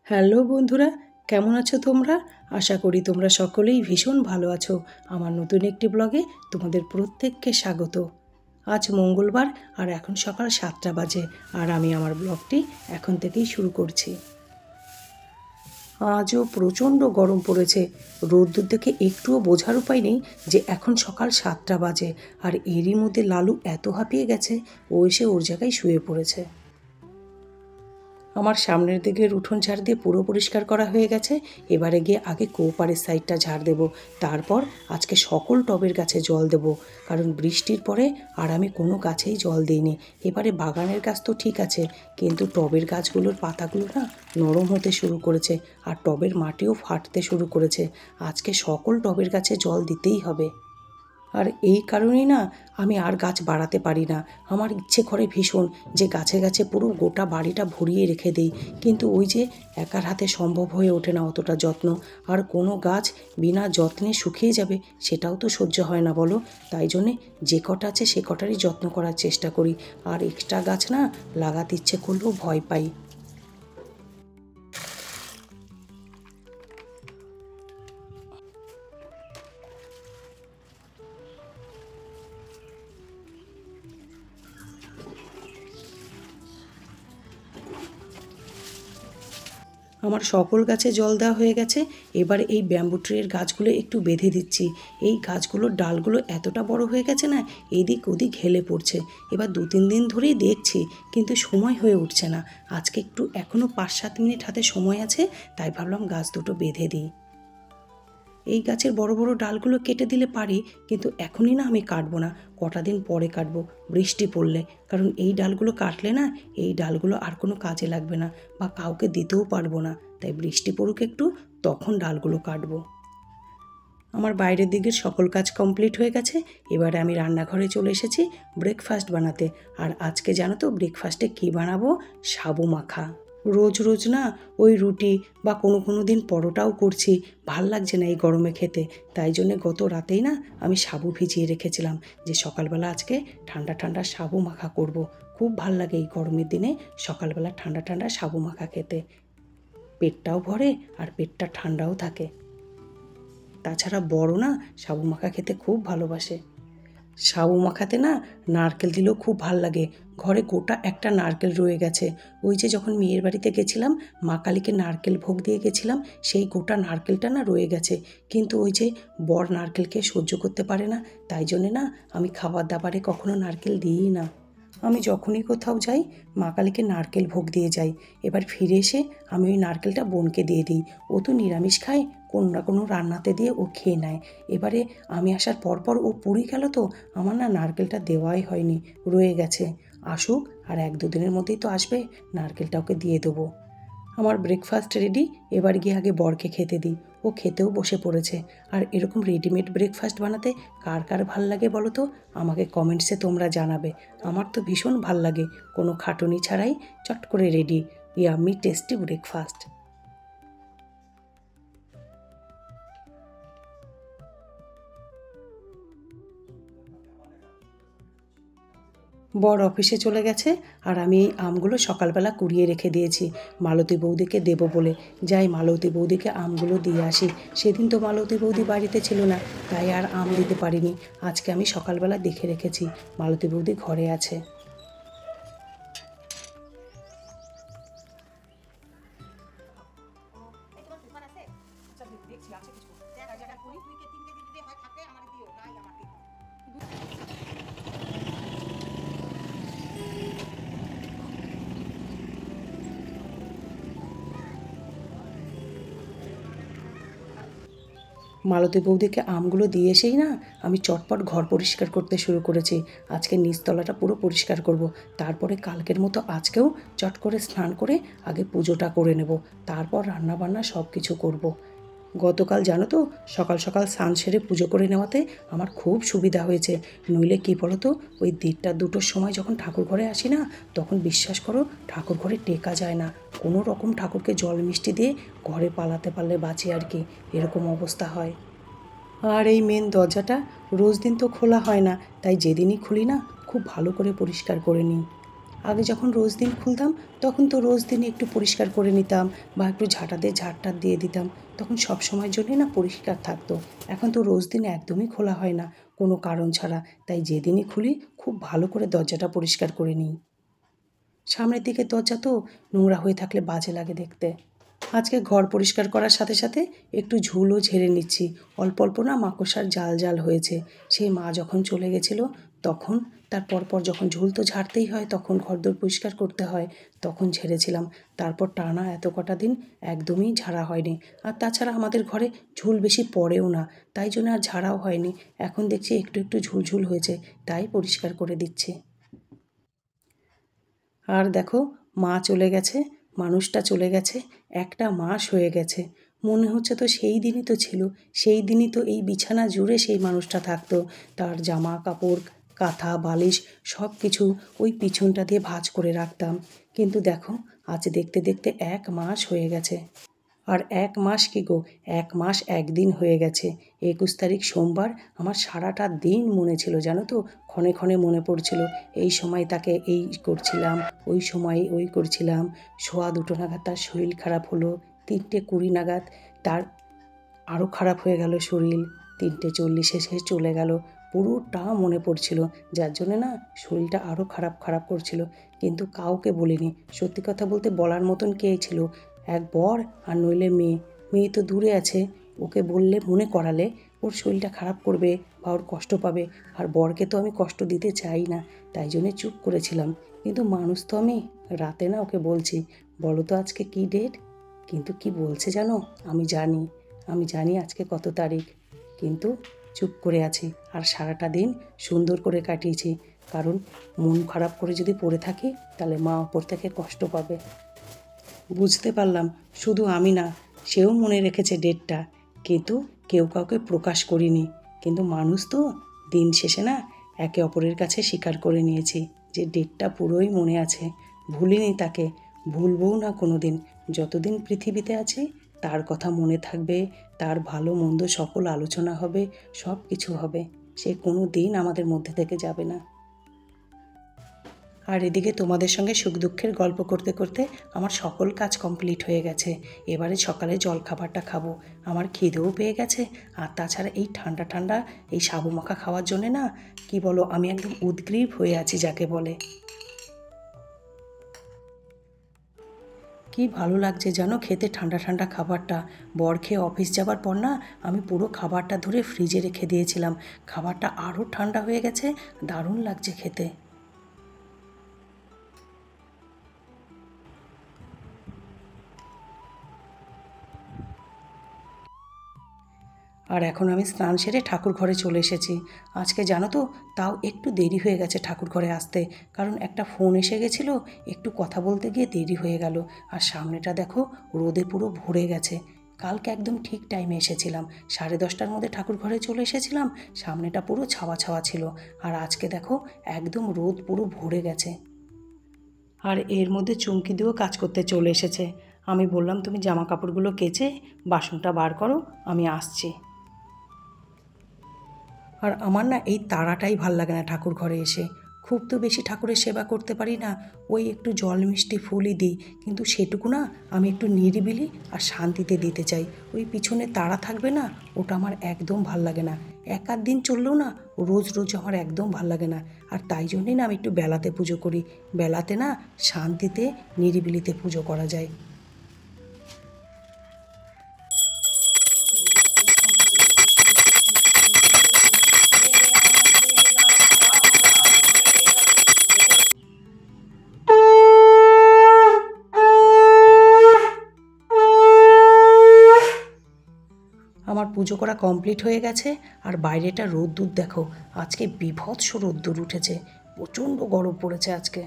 Hello বন্ধুরা, কেমন আছো তোমরা? আশা করি তোমরা সকলেই ভীষণ ভালো আছো। আমার নতুন একটি ব্লগে তোমাদের প্রত্যেককে স্বাগত। আজ মঙ্গলবার আর এখন সকাল 7টা বাজে, আর আমি আমার ব্লগটি এখন থেকেই শুরু করছি। আজও প্রচণ্ড গরম পড়েছে। রোদ্দুর দেখে একটুও বোঝার উপায় নেই যে এখন সকাল 7টা বাজে, আর এরই মধ্যে লালু এত হাঁপিয়ে গেছে, ও এসে ওর জায়গায় শুয়ে পড়েছে। আমার সামনের দিকের উঠোন ঝাড় দিয়ে পুরো পরিষ্কার করা হয়ে গেছে। এবারে গিয়ে আগে কোপারের সাইডটা ঝাড় দেব, তারপর আজকে সকল টবের গাছে জল দেব, কারণ বৃষ্টির পরে আর আমি কোনো গাছেই জল দিইনি। এবারে বাগানের গাছ তো ঠিক আছে, কিন্তু টবের গাছগুলোর পাতাগুলো না নরম হতে শুরু করেছে, আর টবের মাটিও ফাটতে শুরু করেছে। আজকে সকল টবের গাছে জল দিতেই হবে। আর এই কারণেই না আমি আর গাছ বাড়াতে পারি না। আমার ইচ্ছে করে ভীষণ যে গাছে গাছে পুরো গোটা বাড়িটা ভরিয়ে রেখে দিই, কিন্তু ওই যে একার হাতে সম্ভব হয়ে ওঠে না অতটা যত্ন। আর কোনো গাছ বিনা যত্নে শুকিয়ে যাবে সেটাও তো সহ্য হয় না বলো। তাই জন্যে যে কটা আছে সে কটারই যত্ন করার চেষ্টা করি, আর এক্সট্রা গাছ না লাগাতে ইচ্ছে করলেও ভয় পাই। আমার সকল গাছে জল দেওয়া হয়ে গেছে। এবার এই ব্যাম্বু ট্রির গাছগুলো একটু বেঁধে দিচ্ছি। এই গাছগুলোর ডালগুলো এতটা বড় হয়ে গেছে না, এদিক ওদিক হেলে পড়ছে। এবার 2-3 দিন ধরেই দেখছি, কিন্তু সময় হয়ে উঠছে না। আজকে একটু এখনও 5-7 মিনিট হাতে সময় আছে, তাই ভাবলাম গাছ দুটো বেঁধে দিই। এই গাছের বড় বড় ডালগুলো কেটে দিলে পারি, কিন্তু এখনই না আমি কাটবো না, কটা দিন পরে কাটবো বৃষ্টি পড়লে। কারণ এই ডালগুলো কাটলে না এই ডালগুলো আর কোনো কাজে লাগবে না, বা কাউকে দিতেও পারবো না। তাই বৃষ্টি পড়ুক একটু, তখন ডালগুলো কাটবো। আমার বাইরের দিকের সকল কাজ কমপ্লিট হয়ে গেছে। এবারে আমি রান্নাঘরে চলে এসেছি ব্রেকফাস্ট বানাতে। আর আজকে জানো তো ব্রেকফাস্টে কী বানাবো? সাবু মাখা। রোজ রোজ না ওই রুটি বা কোনো দিন পরোটাও করছি, ভাল লাগছে না এই গরমে খেতে। তাই জন্যে গত রাতেই না আমি সাবু ভিজিয়ে রেখেছিলাম, যে সকালবেলা আজকে ঠান্ডা ঠান্ডা সাবু মাখা করব। খুব ভাল লাগে এই গরমের দিনে সকালবেলা ঠান্ডা ঠান্ডা সাবু মাখা খেতে। পেটটাও ভরে আর পেটটা ঠান্ডাও থাকে। তাছাড়া বড় না সাবু মাখা খেতে খুব ভালোবাসে। সাবু মাখাতে না নারকেল দিলেও খুব ভাল লাগে। ঘরে গোটা একটা নারকেল রয়ে গেছে। ওই যে যখন মেয়ের বাড়িতে গেছিলাম, মা কালীকে নারকেল ভোগ দিয়ে গেছিলাম, সেই গোটা নারকেলটা না রয়ে গেছে। কিন্তু ওই যে বর নারকেলকে সহ্য করতে পারে না, তাই জন্যে না আমি খাবার দাবারে কখনো নারকেল দিই না। আমি যখনই কোথাও যাই মা কালীকে নারকেল ভোগ দিয়ে যাই। এবার ফিরে এসে আমি ওই নারকেলটা বোনকে দিয়ে দিই। ও তো নিরামিষ খায়, কোনো না কোনো রান্নাতে দিয়ে ও খেয়ে নেয়। এবারে আমি আসার পরপর ও পুড়ে গেল, তো আমার না নারকেলটা দেওয়াই হয়নি, রয়ে গেছে। আসুক, আর 1-2 দিনের মধ্যেই তো আসবে, নারকেলটা ওকে দিয়ে দেবো। আমার ব্রেকফাস্ট রেডি। এবার গিয়ে আগে বরকে খেতে দিই। ও খেতেও বসে পড়েছে। আর এরকম রেডিমেড ব্রেকফাস্ট বানাতে কার কার ভাল লাগে বলো তো? আমাকে কমেন্টসে তোমরা জানাবে। আমার তো ভীষণ ভাল লাগে, কোনো খাটুনি ছাড়াই চট করে রেডি ইয়াম্মি টেস্টি ব্রেকফাস্ট। বর অফিসে চলে গেছে, আর আমি এই আমগুলো সকালবেলা কুড়িয়ে রেখে দিয়েছি মালতী বৌদিকে দেবো বলে। যাই মালতী বৌদিকে আমগুলো দিয়ে আসি। সেদিন তো মালতী বৌদি বাড়িতে ছিল না, তাই আর আম দিতে পারিনি। আজকে আমি সকালবেলা দেখে রেখেছি মালতী বৌদি ঘরে আছে। মালতী বৌদিকে আমগুলো দিয়ে এসেই না আমি চটপট ঘর পরিষ্কার করতে শুরু করেছি। আজকে নিচতলাটা পুরো পরিষ্কার করব। তারপরে কালকের মতো আজকেও চট করে স্নান করে আগে পুজোটা করে নেব, তারপর রান্নাবান্না সব কিছু করব। গতকাল জানো তো সকাল সকাল স্নান সেরে পুজো করে নেওয়াতে আমার খুব সুবিধা হয়েছে। নইলে কী বলো তো, ওই 1টা-2টোর সময় যখন ঠাকুর ঘরে আসি না, তখন বিশ্বাস করো ঠাকুর ঘরে টেকা যায় না। কোনো রকম ঠাকুরকে জল মিষ্টি দিয়ে ঘরে পালাতে পারলে বাঁচি আর কি, এরকম অবস্থা হয়। আর এই মেন দরজাটা রোজ দিন তো খোলা হয় না, তাই যেদিনই খুলি না খুব ভালো করে পরিষ্কার করে নিই। আগে যখন রোজ দিন খুলতাম তখন তো রোজ দিনই একটু পরিষ্কার করে নিতাম বা একটু ঝাঁটা দিয়ে ঝাড়টার দিয়ে দিতাম, তখন সব সময়ের জন্যই না পরিষ্কার থাকতো। এখন তো রোজ দিন একদমই খোলা হয় না কোনো কারণ ছাড়া, তাই যেদিনই খুলি খুব ভালো করে দরজাটা পরিষ্কার করে নিই। সামনের দিকের দরজা তো নোংরা হয়ে থাকলে বাজে লাগে দেখতে। আজকে ঘর পরিষ্কার করার সাথে সাথে একটু ঝুলও ঝেড়ে নিচ্ছি। অল্প অল্প না মাকড়সার জাল জাল হয়েছে। সেই মা যখন চলে গেছিল তখন, তার পরপর যখন ঝুল তো ঝাড়তেই হয়, তখন ঘরদোর পরিষ্কার করতে হয়, তখন ঝেড়েছিলাম। তারপর টানা এত কটা দিন একদমই ঝাড়া হয়নি। আর তাছাড়া আমাদের ঘরে ঝুল বেশি পড়েও না, তাই জন্য আর ঝাড়াও হয়নি। এখন দেখছি একটু একটু ঝুলঝুল হয়েছে, তাই পরিষ্কার করে দিচ্ছি। আর দেখো, মা চলে গেছে, মানুষটা চলে গেছে, একটা মাস হয়ে গেছে। মনে হচ্ছে তো সেই দিনই তো ছিল, সেই দিনই তো এই বিছানা জুড়ে সেই মানুষটা থাকতো। তার জামা কাপড়, কাঁথা বালিশ সব কিছু ওই পিছনটা দিয়ে ভাঁজ করে রাখতাম। কিন্তু দেখো, আজ দেখতে দেখতে 1 মাস হয়ে গেছে। আর 1 মাস কি গো, 1 মাস একদিন হয়ে গেছে। 21 তারিখ সোমবার আমার সারাটা দিন মনে ছিল, জানো তো, ক্ষণে ক্ষণে মনে পড়ছিল। এই সময় তাকে এই করছিলাম, ওই সময় ওই করছিলাম। 2:15 নাগাদ তার শরীর খারাপ হলো, 3:20 নাগাদ তার আরও খারাপ হয়ে গেল শরীর, 3:40 সে চলে গেল। পুরোটা মনে পড়ছিল, যার জন্যে না শরীরটা আরও খারাপ খারাপ করছিল। কিন্তু কাউকে বলিনি। সত্যি কথা বলতে বলার মতন কে ছিল? এক বর আর নইলে মেয়ে। মেয়ে তো দূরে আছে, ওকে বললে মনে করালে ওর শরীরটা খারাপ করবে বা ওর কষ্ট পাবে। আর বরকে তো আমি কষ্ট দিতে চাই না, তাই জন্যে চুপ করেছিলাম। কিন্তু মানুষ তো আমি, রাতে না ওকে বলছি, বলো তো আজকে কী ডেট? কিন্তু কি বলছে জানো? আমি জানি আজকে কত তারিখ, কিন্তু চুপ করে আছি। আর সারাটা দিন সুন্দর করে কাটিয়েছি, কারণ মন খারাপ করে যদি পড়ে থাকি তাহলে মা ওপর থেকে কষ্ট পাবে। বুঝতে পারলাম শুধু আমি না, সেও মনে রেখেছে ডেটটা, কিন্তু কেউ কাউকে প্রকাশ করিনি। কিন্তু মানুষ তো, দিন শেষে না একে অপরের কাছে স্বীকার করে নিয়েছি যে ডেটটা পুরোই মনে আছে। ভুলিনি তাকে, ভুলবও না কোনো দিন। যতদিন পৃথিবীতে আছি তার কথা মনে থাকবে, তার ভালো মন্দ সকল আলোচনা হবে, সব কিছু হবে। সে কোনো দিন আমাদের মধ্যে থেকে যাবে না। আর এদিকে তোমাদের সঙ্গে সুখ দুঃখের গল্প করতে করতে আমার সকল কাজ কমপ্লিট হয়ে গেছে। এবারে সকালে জলখাবারটা খাবো। আমার খিদেও পেয়ে গেছে। আর তাছাড়া এই ঠান্ডা ঠান্ডা এই সাবু মাখা খাওয়ার জন্যে না, কি বলো, আমি একদম উদগ্রীব হয়ে আছি যাকে বলে। কি ভালো লাগছে জানো খেতে ঠান্ডা ঠান্ডা খাবারটা। বর খেয়ে অফিস যাবার পর না আমি পুরো খাবারটা ধরে ফ্রিজে রেখে দিয়েছিলাম। খাবারটা আরও ঠান্ডা হয়ে গেছে, দারুণ লাগছে খেতে। আর এখন আমি স্নান সেরে ঠাকুর ঘরে চলে এসেছি। আজকে জানো তো, তাও একটু দেরি হয়ে গেছে ঠাকুর ঘরে আসতে, কারণ একটা ফোন এসে গেছিলো, একটু কথা বলতে গিয়ে দেরি হয়ে গেল। আর সামনেটা দেখো রোদে পুরো ভরে গেছে। কালকে একদম ঠিক টাইমে এসেছিলাম, 10:30টার মধ্যে ঠাকুর ঘরে চলে এসেছিলাম, সামনেটা পুরো ছাওয়া ছাওয়া ছিল। আর আজকে দেখো একদম রোদ পুরো ভরে গেছে। আর এর মধ্যে চুমকি দিয়েও কাজ করতে চলে এসেছে। আমি বললাম তুমি জামা কাপড়গুলো কেচে বাসনটা বার করো, আমি আসছি। আর আমার না এই তাড়াটাই ভাল লাগে না ঠাকুর ঘরে এসে। খুব তো বেশি ঠাকুরের সেবা করতে পারি না, ওই একটু জল মিষ্টি ফুলই দিই, কিন্তু সেটুকু না আমি একটু নিরিবিলি আর শান্তিতে দিতে চাই। ওই পিছনে তাড়া থাকবে না, ওটা আমার একদম ভাল লাগে না। এক আধ দিন চললেও না, রোজ রোজ আমার একদম ভাল লাগে না। আর তাই জন্যই না আমি একটু বেলাতে পুজো করি। বেলাতে না শান্তিতে নিরিবিলিতে পুজো করা যায়। আমার পুজো করা কমপ্লিট হয়ে গেছে। আর বাইরেটা রোদ্দুর দেখো, আজকে বীভৎস রোদ্দুর উঠেছে, প্রচণ্ড গরম পড়েছে আজকে।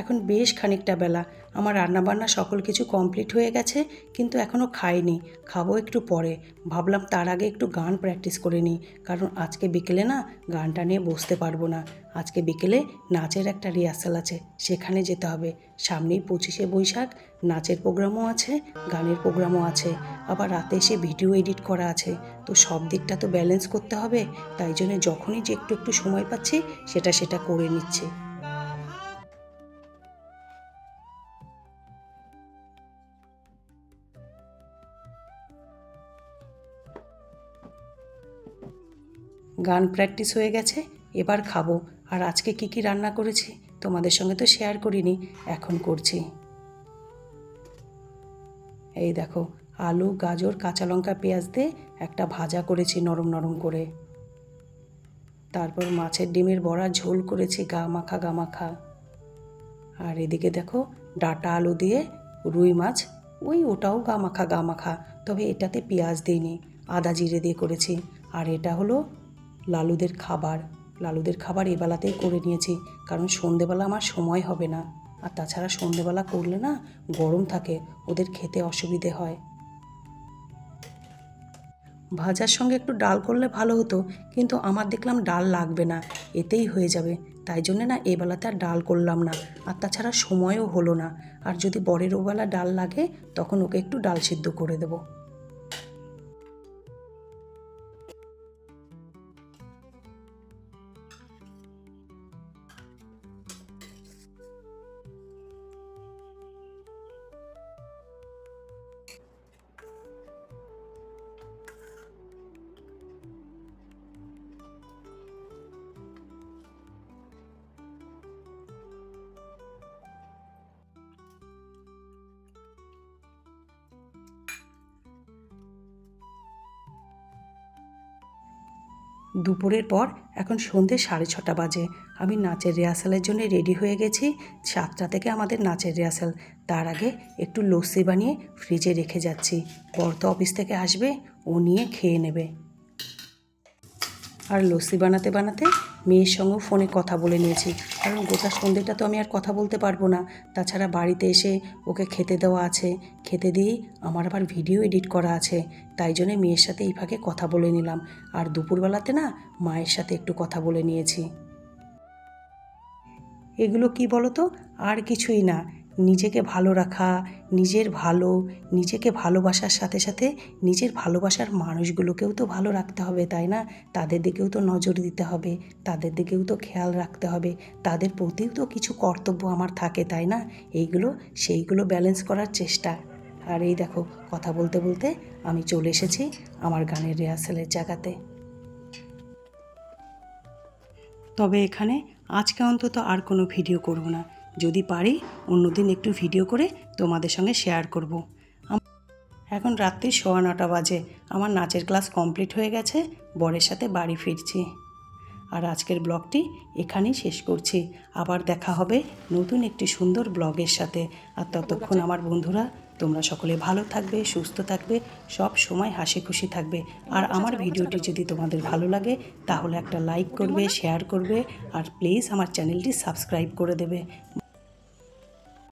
এখন বেশ খানিকটা বেলা, আমার রান্নাবান্না সকল কিছু কমপ্লিট হয়ে গেছে, কিন্তু এখনও খাইনি, খাবো একটু পরে। ভাবলাম তার আগে একটু গান প্র্যাকটিস করে নিই, কারণ আজকে বিকেলে না গানটা নিয়ে বসতে পারবো না। আজকে বিকেলে নাচের একটা রিহার্সাল আছে, সেখানে যেতে হবে। সামনেই 25শে বৈশাখ, নাচের প্রোগ্রামও আছে, গানের প্রোগ্রামও আছে, আবার রাতে এসে ভিডিও এডিট করা আছে। তো সব দিকটা তো ব্যালেন্স করতে হবে, তাই জন্য যখনই যে একটু একটু সময় পাচ্ছি সেটা করে নিচ্ছি। গান প্র্যাকটিস হয়ে গেছে, এবার খাবো। আর আজকে কি কি রান্না করেছি তোমাদের সঙ্গে তো শেয়ার করিনি, এখন করছি। এই দেখো, আলু, গাজর, কাঁচা লঙ্কা, পেঁয়াজ দিয়ে একটা ভাজা করেছি নরম নরম করে। তারপর মাছের ডিমের বড়া ঝোল করেছি গা মাখা। আর এদিকে দেখো, ডাঁটা আলু দিয়ে রুই মাছ, ওটাও গা মাখা, তবে এটাতে পেঁয়াজ দিইনি, আদা জিরে দিয়ে করেছি। আর এটা হলো লালুদের খাবার এবেলাতেই করে নিয়েছি, কারণ সন্ধেবেলা আমার সময় হবে না। আর তাছাড়া সন্ধেবেলা করলে না গরম থাকে, ওদের খেতে অসুবিধে হয়। ভাজার সঙ্গে একটু ডাল করলে ভালো হতো, কিন্তু আমার দেখলাম ডাল লাগবে না, এতেই হয়ে যাবে। তাই জন্যে না এবেলাতে আর ডাল করলাম না। আর তাছাড়া সময়ও হলো না। আর যদি বরের ওবেলা ডাল লাগে তখন ওকে একটু ডাল সিদ্ধ করে দেবো। দুপুরের পর এখন সন্ধে 6:30 বাজে। আমি নাচের রিহার্সালের জন্য রেডি হয়ে গেছি। 7টা থেকে আমাদের নাচের রিহার্সাল। তার আগে একটু লস্যি বানিয়ে ফ্রিজে রেখে যাচ্ছি। বর তো অফিস থেকে আসবে, ও নিয়ে খেয়ে নেবে। আর লস্যি বানাতে বানাতে মেয়ের সঙ্গেও ফোনে কথা বলে নিয়েছি, কারণ গোটা সন্ধ্যেটা তো আমি আর কথা বলতে পারবো না। তাছাড়া বাড়িতে এসে ওকে খেতে দেওয়া আছে, খেতে দিয়েই আমার আবার ভিডিও এডিট করা আছে। তাই জন্যে মেয়ের সাথে এই ফাঁকে কথা বলে নিলাম। আর দুপুরবেলাতে না মায়ের সাথে একটু কথা বলে নিয়েছি। এগুলো কি বলো তো, আর কিছুই না, নিজেকে ভালো রাখা, নিজেকে ভালোবাসার সাথে সাথে নিজের ভালোবাসার মানুষগুলোকেও তো ভালো রাখতে হবে, তাই না? তাদের দিকেও তো নজর দিতে হবে, তাদের দিকেও তো খেয়াল রাখতে হবে, তাদের প্রতিও তো কিছু কর্তব্য আমার থাকে, তাই না? সেইগুলো ব্যালেন্স করার চেষ্টা। আর এই দেখো, কথা বলতে বলতে আমি চলে এসেছি আমার গানের রিহার্সালের জায়গাতে। তবে এখানে আজকে অন্তত আর কোনো ভিডিও করব না। যদি পারি অন্যদিন একটু ভিডিও করে তোমাদের সঙ্গে শেয়ার করব। এখন রাত্রি 9:15 বাজে। আমার নাচের ক্লাস কমপ্লিট হয়ে গেছে, বরের সাথে বাড়ি ফিরছি। আর আজকের ব্লগটি এখানেই শেষ করছি। আবার দেখা হবে নতুন একটি সুন্দর ব্লগের সাথে। আর ততক্ষণ আমার বন্ধুরা, তোমরা সকলে ভালো থাকবে, সুস্থ থাকবে, সব সময় হাসি খুশি থাকবে। আর আমার ভিডিওটি যদি তোমাদের ভালো লাগে তাহলে একটা লাইক করবে, শেয়ার করবে, আর প্লিজ আমার চ্যানেলটি সাবস্ক্রাইব করে দেবে।